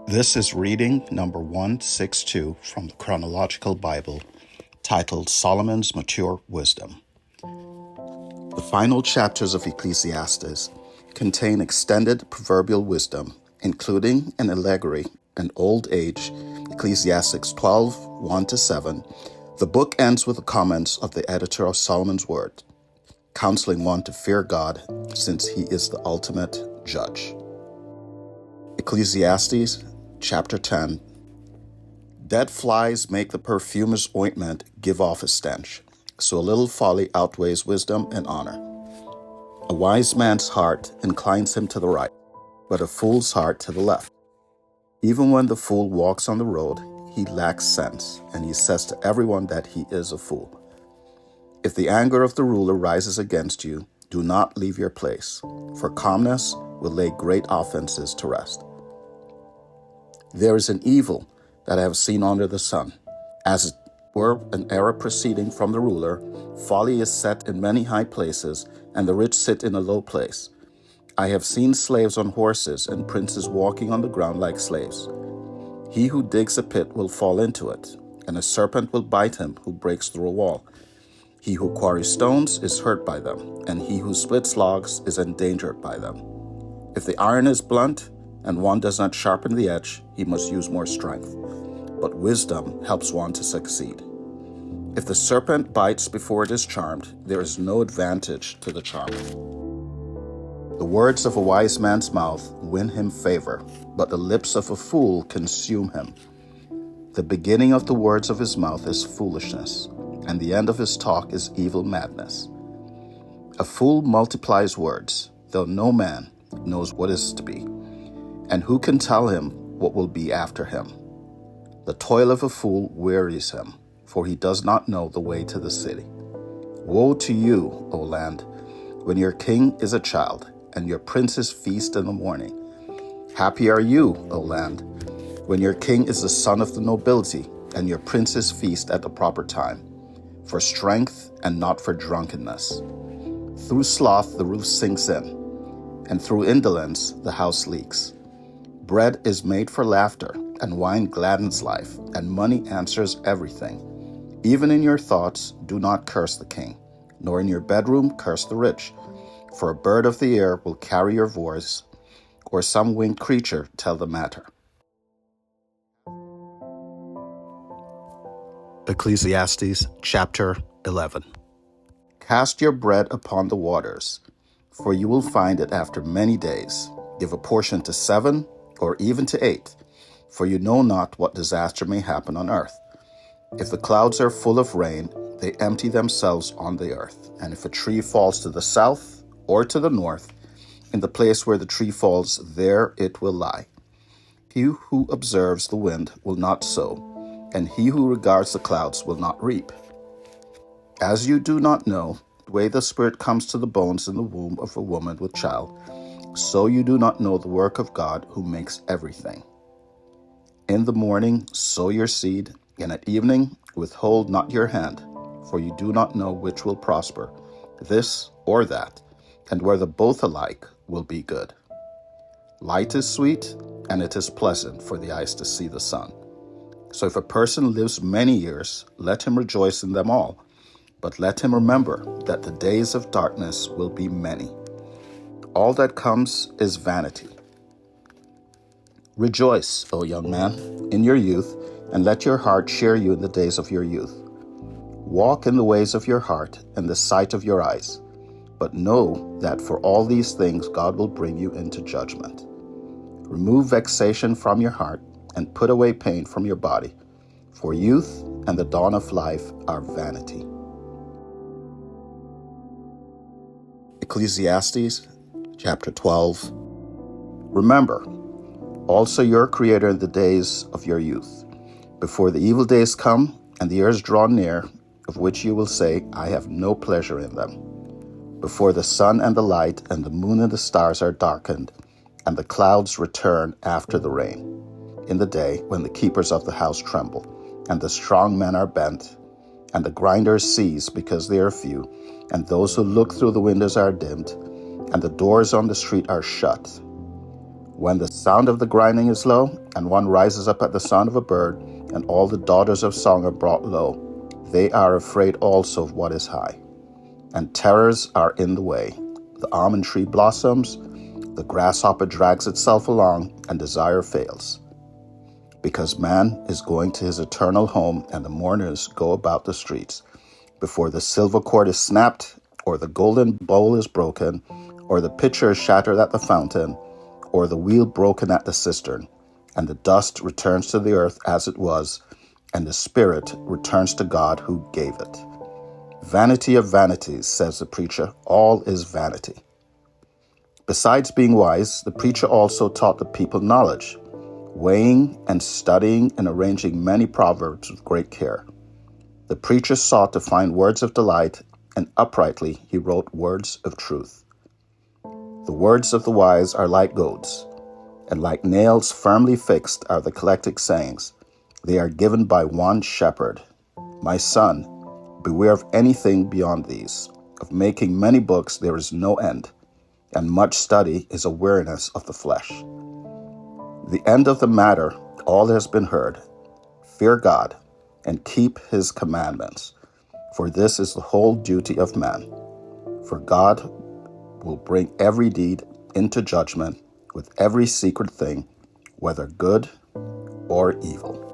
This is reading number 162 from the Chronological Bible, titled Solomon's Mature Wisdom. The final chapters of Ecclesiastes contain extended proverbial wisdom, including an allegory and old age, Ecclesiastes 12, 1-7. The book ends with the comments of the editor of Solomon's Word, counseling one to fear God since he is the ultimate judge. Ecclesiastes chapter 10. Dead flies make the perfumer's ointment give off a stench, so a little folly outweighs wisdom and honor. A wise man's heart inclines him to the right, but a fool's heart to the left. Even when the fool walks on the road, he lacks sense, and he says to everyone that he is a fool. If the anger of the ruler rises against you, do not leave your place, for calmness will lay great offenses to rest. There is an evil that I have seen under the sun. As it were an error proceeding from the ruler, folly is set in many high places, and the rich sit in a low place. I have seen slaves on horses and princes walking on the ground like slaves. He who digs a pit will fall into it, and a serpent will bite him who breaks through a wall. He who quarries stones is hurt by them, and he who splits logs is endangered by them. If the iron is blunt, and one does not sharpen the edge, he must use more strength. But wisdom helps one to succeed. If the serpent bites before it is charmed, there is no advantage to the charmer. The words of a wise man's mouth win him favor, but the lips of a fool consume him. The beginning of the words of his mouth is foolishness, and the end of his talk is evil madness. A fool multiplies words, though no man knows what is to be. And who can tell him what will be after him? The toil of a fool wearies him, for he does not know the way to the city. Woe to you, O land, when your king is a child, and your princes feast in the morning. Happy are you, O land, when your king is the son of the nobility, and your princes feast at the proper time, for strength and not for drunkenness. Through sloth the roof sinks in, and through indolence the house leaks. Bread is made for laughter, and wine gladdens life, and money answers everything. Even in your thoughts, do not curse the king, nor in your bedroom curse the rich. For a bird of the air will carry your voice, or some winged creature tell the matter. Ecclesiastes chapter 11. Cast your bread upon the waters, for you will find it after many days. Give a portion to 7, or even to 8, for you know not what disaster may happen on earth. If the clouds are full of rain, they empty themselves on the earth. And if a tree falls to the south or to the north, in the place where the tree falls, there it will lie. He who observes the wind will not sow, and he who regards the clouds will not reap. As you do not know the way the Spirit comes to the bones in the womb of a woman with child, so you do not know the work of God who makes everything. In the morning sow your seed, and at evening withhold not your hand, for you do not know which will prosper, this or that, and whether both alike will be good. Light is sweet, and it is pleasant for the eyes to see the sun. So if a person lives many years, let him rejoice in them all, but let him remember that the days of darkness will be many. All that comes is vanity. Rejoice, O young man, in your youth, and let your heart cheer you in the days of your youth. Walk in the ways of your heart and the sight of your eyes, but know that for all these things God will bring you into judgment. Remove vexation from your heart and put away pain from your body, for youth and the dawn of life are vanity. Ecclesiastes chapter 12. Remember also your Creator in the days of your youth, before the evil days come and the years draw near, of which you will say, I have no pleasure in them. Before the sun and the light and the moon and the stars are darkened, and the clouds return after the rain, in the day when the keepers of the house tremble, and the strong men are bent, and the grinders cease because they are few, and those who look through the windows are dimmed, and the doors on the street are shut. When the sound of the grinding is low, and one rises up at the sound of a bird, and all the daughters of song are brought low, they are afraid also of what is high. And terrors are in the way. The almond tree blossoms, the grasshopper drags itself along, and desire fails. Because man is going to his eternal home, and the mourners go about the streets. Before the silver cord is snapped, or the golden bowl is broken, or the pitcher is shattered at the fountain, or the wheel broken at the cistern, and the dust returns to the earth as it was, and the spirit returns to God who gave it. Vanity of vanities, says the preacher, all is vanity. Besides being wise, the preacher also taught the people knowledge, weighing and studying and arranging many proverbs with great care. The preacher sought to find words of delight, and uprightly he wrote words of truth. The words of the wise are like goads, and like nails firmly fixed are the collected sayings. They are given by one shepherd. My son, beware of anything beyond these. Of making many books there is no end, and much study is a weariness of the flesh. The end of the matter, all has been heard. Fear God, and keep his commandments, for this is the whole duty of man. For God will bring every deed into judgment with every secret thing, whether good or evil.